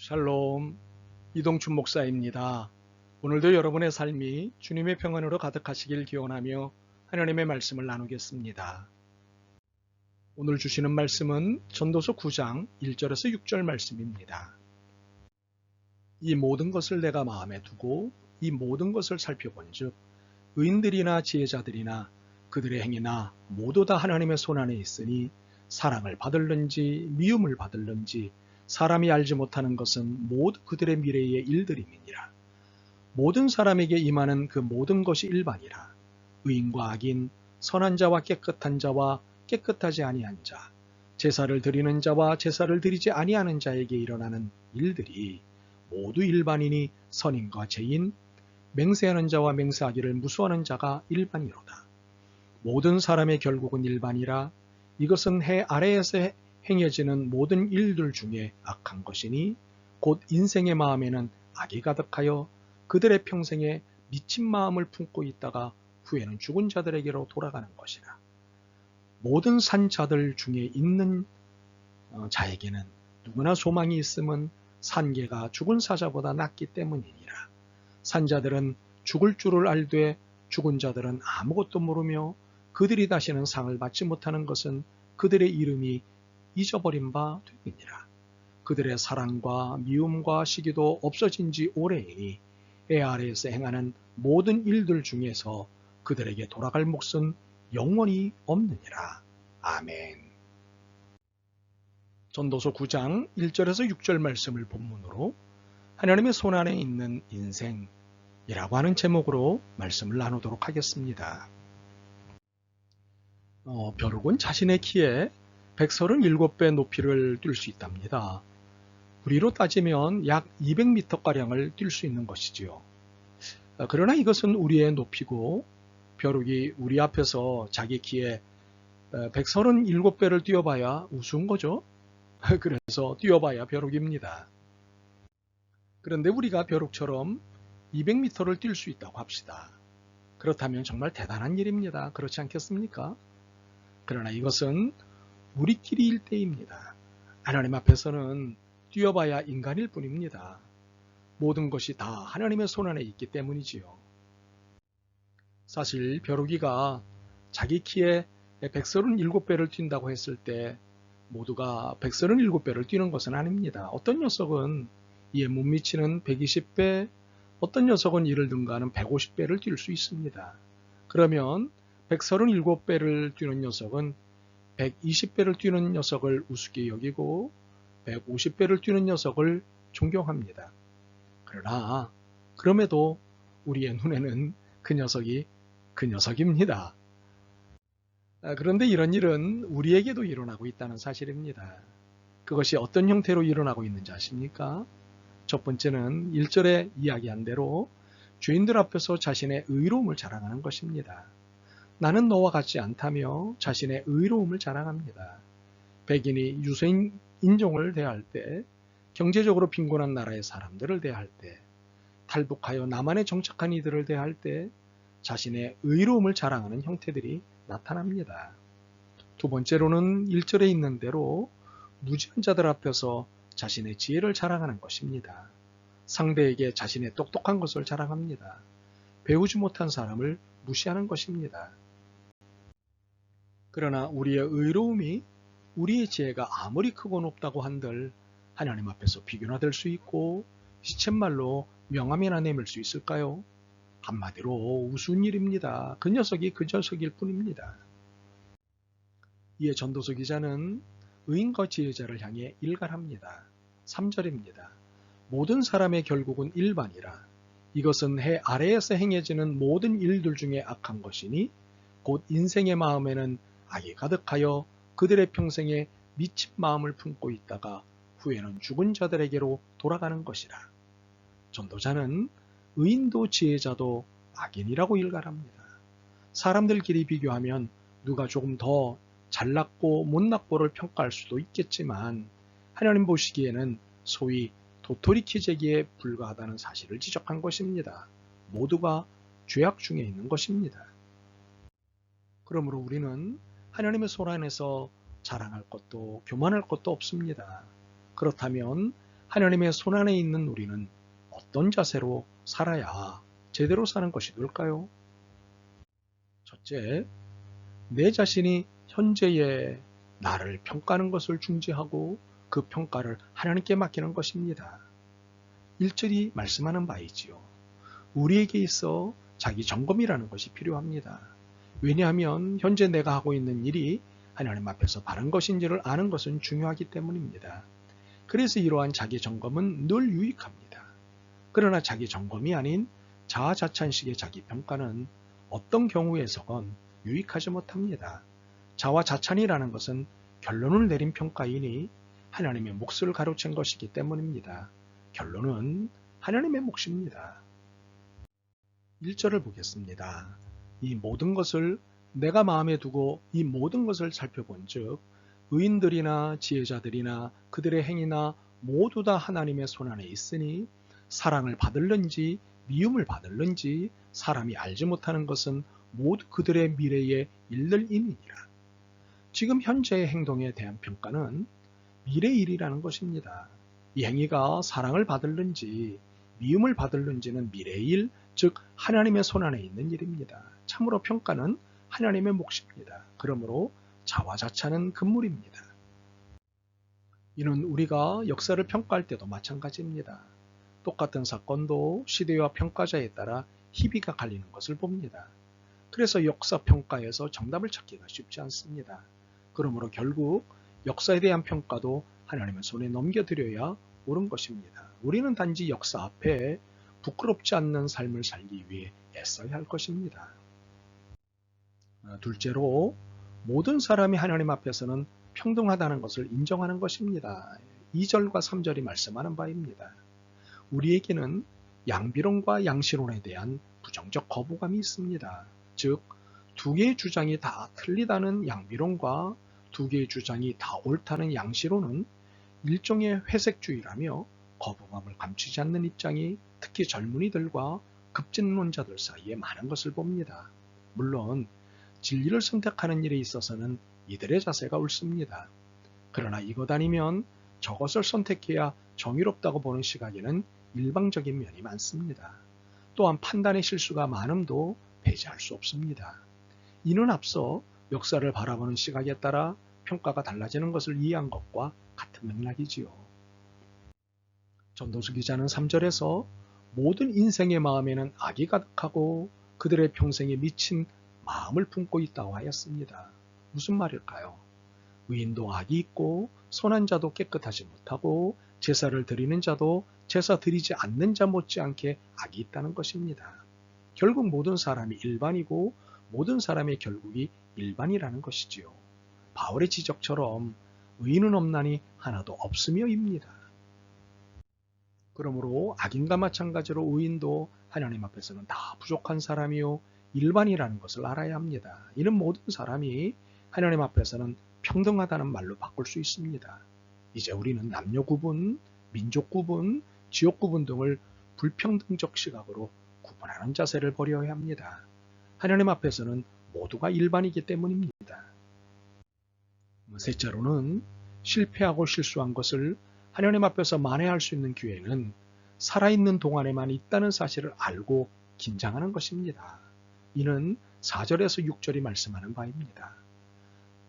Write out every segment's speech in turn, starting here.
샬롬, 이동춘 목사입니다. 오늘도 여러분의 삶이 주님의 평안으로 가득하시길 기원하며 하나님의 말씀을 나누겠습니다. 오늘 주시는 말씀은 전도서 9장 1절에서 6절 말씀입니다. 이 모든 것을 내가 마음에 두고 이 모든 것을 살펴본즉 의인들이나 지혜자들이나 그들의 행위나 모두 다 하나님의 손안에 있으니 사랑을 받을는지 미움을 받을는지 사람이 알지 못하는 것은 모두 그들의 미래의 일들임이니라. 모든 사람에게 임하는 그 모든 것이 일반이라. 의인과 악인, 선한 자와 깨끗한 자와 깨끗하지 아니한 자, 제사를 드리는 자와 제사를 드리지 아니하는 자에게 일어나는 일들이 모두 일반이니 선인과 죄인, 맹세하는 자와 맹세하기를 무수하는 자가 일반이로다. 모든 사람의 결국은 일반이라. 이것은 해 아래에서 행해지는 모든 일들 중에 악한 것이니 곧 인생의 마음에는 악이 가득하여 그들의 평생에 미친 마음을 품고 있다가 후에는 죽은 자들에게로 돌아가는 것이라. 모든 산 자들 중에 있는 자에게는 누구나 소망이 있음은 산개가 죽은 사자보다 낫기 때문이니라. 산자들은 죽을 줄을 알되 죽은 자들은 아무것도 모르며 그들이 다시는 상을 받지 못하는 것은 그들의 이름이 잊어버린 바 되니라. 그들의 사랑과 미움과 시기도 없어진 지 오래이니 해 아래에서 행하는 모든 일들 중에서 그들에게 돌아갈 몫은 영원히 없느니라. 아멘. 전도서 9장 1절에서 6절 말씀을 본문으로 하나님의 손안에 있는 인생이라고 하는 제목으로 말씀을 나누도록 하겠습니다. 벼룩은 자신의 키에 137배 높이를 뛸 수 있답니다. 우리로 따지면 약 200m가량을 뛸 수 있는 것이지요. 그러나 이것은 우리의 높이고 벼룩이 우리 앞에서 자기 키에 137배를 뛰어봐야 우스운 거죠. 그래서 뛰어봐야 벼룩입니다. 그런데 우리가 벼룩처럼 200m를 뛸 수 있다고 합시다. 그렇다면 정말 대단한 일입니다. 그렇지 않겠습니까? 그러나 이것은 우리끼리일 때입니다. 하나님 앞에서는 뛰어봐야 인간일 뿐입니다. 모든 것이 다 하나님의 손안에 있기 때문이지요. 사실 벼룩이가 자기 키에 137배를 뛴다고 했을 때 모두가 137배를 뛰는 것은 아닙니다. 어떤 녀석은 이에 못 미치는 120배, 어떤 녀석은 이를 능가하는 150배를 뛸 수 있습니다. 그러면 137배를 뛰는 녀석은 120배를 뛰는 녀석을 우습게 여기고 150배를 뛰는 녀석을 존경합니다. 그러나 그럼에도 우리의 눈에는 그 녀석이 그 녀석입니다. 그런데 이런 일은 우리에게도 일어나고 있다는 사실입니다. 그것이 어떤 형태로 일어나고 있는지 아십니까? 첫 번째는 1절에 이야기한 대로 죄인들 앞에서 자신의 의로움을 자랑하는 것입니다. 나는 너와 같지 않다며 자신의 의로움을 자랑합니다. 백인이 유세인 인종을 대할 때, 경제적으로 빈곤한 나라의 사람들을 대할 때, 탈북하여 남한에 정착한 이들을 대할 때 자신의 의로움을 자랑하는 형태들이 나타납니다. 두 번째로는 1절에 있는 대로 무지한 자들 앞에서 자신의 지혜를 자랑하는 것입니다. 상대에게 자신의 똑똑한 것을 자랑합니다. 배우지 못한 사람을 무시하는 것입니다. 그러나 우리의 의로움이 우리의 지혜가 아무리 크고 높다고 한들 하나님 앞에서 비교나 될 수 있고 시쳇말로 명함이나 내밀 수 있을까요? 한마디로 우스운 일입니다. 그 녀석이 그 녀석일 뿐입니다. 이에 전도서 기자는 의인과 지혜자를 향해 일갈합니다. 3절입니다. 모든 사람의 결국은 일반이라. 이것은 해 아래에서 행해지는 모든 일들 중에 악한 것이니 곧 인생의 마음에는 악이 가득하여 그들의 평생에 미친 마음을 품고 있다가 후에는 죽은 자들에게로 돌아가는 것이라. 전도자는 의인도 지혜자도 악인이라고 일갈합니다. 사람들끼리 비교하면 누가 조금 더 잘났고 못났고를 평가할 수도 있겠지만 하나님 보시기에는 소위 도토리 키재기에 불과하다는 사실을 지적한 것입니다. 모두가 죄악 중에 있는 것입니다. 그러므로 우리는 하나님의 손 안에서 자랑할 것도 교만할 것도 없습니다. 그렇다면 하나님의 손안에 있는 우리는 어떤 자세로 살아야 제대로 사는 것이 될까요? 첫째, 내 자신이 현재의 나를 평가하는 것을 중지하고 그 평가를 하나님께 맡기는 것입니다. 1절이 말씀하는 바이지요. 우리에게 있어 자기 점검이라는 것이 필요합니다. 왜냐하면 현재 내가 하고 있는 일이 하나님 앞에서 바른 것인지를 아는 것은 중요하기 때문입니다. 그래서 이러한 자기 점검은 늘 유익합니다. 그러나 자기 점검이 아닌 자아자찬식의 자기 평가는 어떤 경우에서건 유익하지 못합니다. 자화자찬이라는 것은 결론을 내린 평가이니 하나님의 몫을 가로챈 것이기 때문입니다. 결론은 하나님의 몫입니다. 1절을 보겠습니다. 이 모든 것을 내가 마음에 두고 이 모든 것을 살펴본 즉 의인들이나 지혜자들이나 그들의 행위나 모두 다 하나님의 손안에 있으니 사랑을 받을는지 미움을 받을는지 사람이 알지 못하는 것은 모두 그들의 미래에 일들 일이니라. 지금 현재의 행동에 대한 평가는 미래 일이라는 것입니다. 이 행위가 사랑을 받을는지 미움을 받을는지는 미래의 일, 즉 하나님의 손안에 있는 일입니다. 참으로 평가는 하나님의 몫입니다. 그러므로 자화자찬은 금물입니다. 이는 우리가 역사를 평가할 때도 마찬가지입니다. 똑같은 사건도 시대와 평가자에 따라 희비가 갈리는 것을 봅니다. 그래서 역사 평가에서 정답을 찾기가 쉽지 않습니다. 그러므로 결국 역사에 대한 평가도 하나님의 손에 넘겨드려야 옳은 것입니다. 우리는 단지 역사 앞에 부끄럽지 않는 삶을 살기 위해 애써야 할 것입니다. 둘째로 모든 사람이 하나님 앞에서는 평등하다는 것을 인정하는 것입니다. 2절과 3절이 말씀하는 바입니다. 우리에게는 양비론과 양시론에 대한 부정적 거부감이 있습니다. 즉, 두 개의 주장이 다 틀리다는 양비론과 두 개의 주장이 다 옳다는 양시론은 일종의 회색주의라며 거부감을 감추지 않는 입장이 특히 젊은이들과 급진론자들 사이에 많은 것을 봅니다. 물론 진리를 선택하는 일에 있어서는 이들의 자세가 옳습니다. 그러나 이것 아니면 저것을 선택해야 정의롭다고 보는 시각에는 일방적인 면이 많습니다. 또한 판단의 실수가 많음도 배제할 수 없습니다. 이는 앞서 역사를 바라보는 시각에 따라 평가가 달라지는 것을 이해한 것과 같은 맥락이지요. 전도서 기자는 3절에서 모든 인생의 마음에는 악이 가득하고 그들의 평생에 미친 마음을 품고 있다고 하였습니다. 무슨 말일까요? 의인도 악이 있고 선한 자도 깨끗하지 못하고 제사를 드리는 자도 제사 드리지 않는 자 못지않게 악이 있다는 것입니다. 결국 모든 사람이 일반이고 모든 사람의 결국이 일반이라는 것이지요. 바울의 지적처럼 의인은 없나니 하나도 없으며입니다. 그러므로 악인과 마찬가지로 의인도 하나님 앞에서는 다 부족한 사람이요 일반이라는 것을 알아야 합니다. 이는 모든 사람이 하나님 앞에서는 평등하다는 말로 바꿀 수 있습니다. 이제 우리는 남녀 구분, 민족 구분, 지역 구분 등을 불평등적 시각으로 구분하는 자세를 버려야 합니다. 하나님 앞에서는 모두가 일반이기 때문입니다. 셋째로는 실패하고 실수한 것을 하나님 앞에서 만회할 수 있는 기회는 살아있는 동안에만 있다는 사실을 알고 긴장하는 것입니다. 이는 4절에서 6절이 말씀하는 바입니다.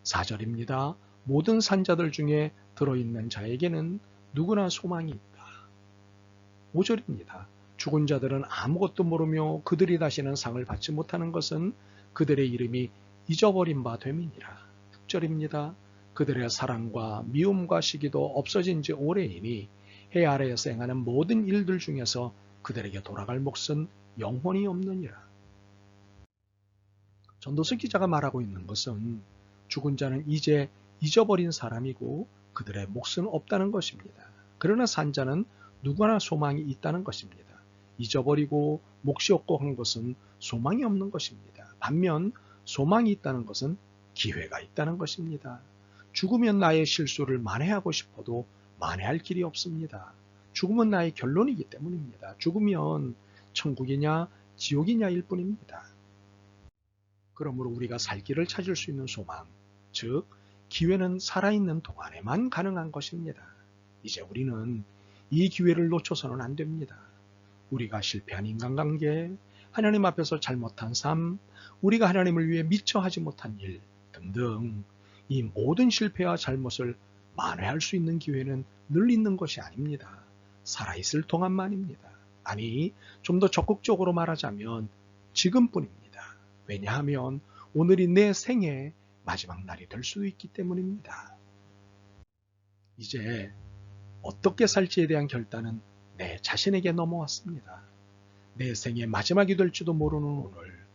4절입니다. 모든 산자들 중에 들어있는 자에게는 누구나 소망이 있다. 5절입니다. 죽은 자들은 아무것도 모르며 그들이 다시는 상을 받지 못하는 것은 그들의 이름이 잊어버린 바 됨이니라. 6절입니다. 그들의 사랑과 미움과 시기도 없어진 지 오래이니 해 아래에서 행하는 모든 일들 중에서 그들에게 돌아갈 몫은 영원히 없느니라. 전도서 기자가 말하고 있는 것은 죽은 자는 이제 잊어버린 사람이고 그들의 몫은 없다는 것입니다. 그러나 산 자는 누구나 소망이 있다는 것입니다. 잊어버리고 몫이 없고 한 것은 소망이 없는 것입니다. 반면 소망이 있다는 것은 기회가 있다는 것입니다. 죽으면 나의 실수를 만회하고 싶어도 만회할 길이 없습니다. 죽음은 나의 결론이기 때문입니다. 죽으면 천국이냐 지옥이냐일 뿐입니다. 그러므로 우리가 살 길을 찾을 수 있는 소망, 즉 기회는 살아있는 동안에만 가능한 것입니다. 이제 우리는 이 기회를 놓쳐서는 안 됩니다. 우리가 실패한 인간관계, 하나님 앞에서 잘못한 삶, 우리가 하나님을 위해 미처 하지 못한 일 등등 이 모든 실패와 잘못을 만회할 수 있는 기회는 늘 있는 것이 아닙니다. 살아있을 동안만입니다. 아니, 좀 더 적극적으로 말하자면 지금뿐입니다. 왜냐하면 오늘이 내 생의 마지막 날이 될 수도 있기 때문입니다. 이제 어떻게 살지에 대한 결단은 내 자신에게 넘어왔습니다. 내 생의 마지막이 될지도 모르는 오늘,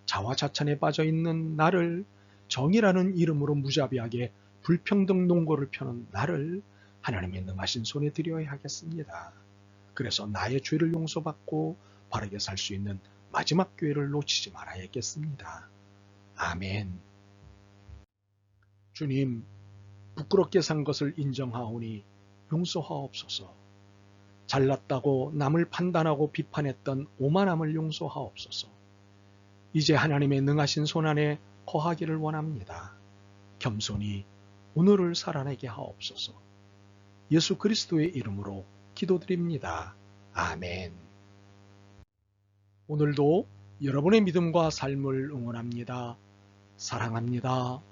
자화자찬에 빠져있는 나를, 정의라는 이름으로 무자비하게 불평등 농고를 펴는 나를 하나님의 능하신 손에 드려야 하겠습니다. 그래서 나의 죄를 용서받고 바르게 살 수 있는 마지막 기회를 놓치지 말아야겠습니다. 아멘. 주님, 부끄럽게 산 것을 인정하오니 용서하옵소서. 잘났다고 남을 판단하고 비판했던 오만함을 용서하옵소서. 이제 하나님의 능하신 손안에 거하기를 원합니다. 겸손히 오늘을 살아내게 하옵소서. 예수 그리스도의 이름으로 기도드립니다. 아멘. 오늘도 여러분의 믿음과 삶을 응원합니다. 사랑합니다.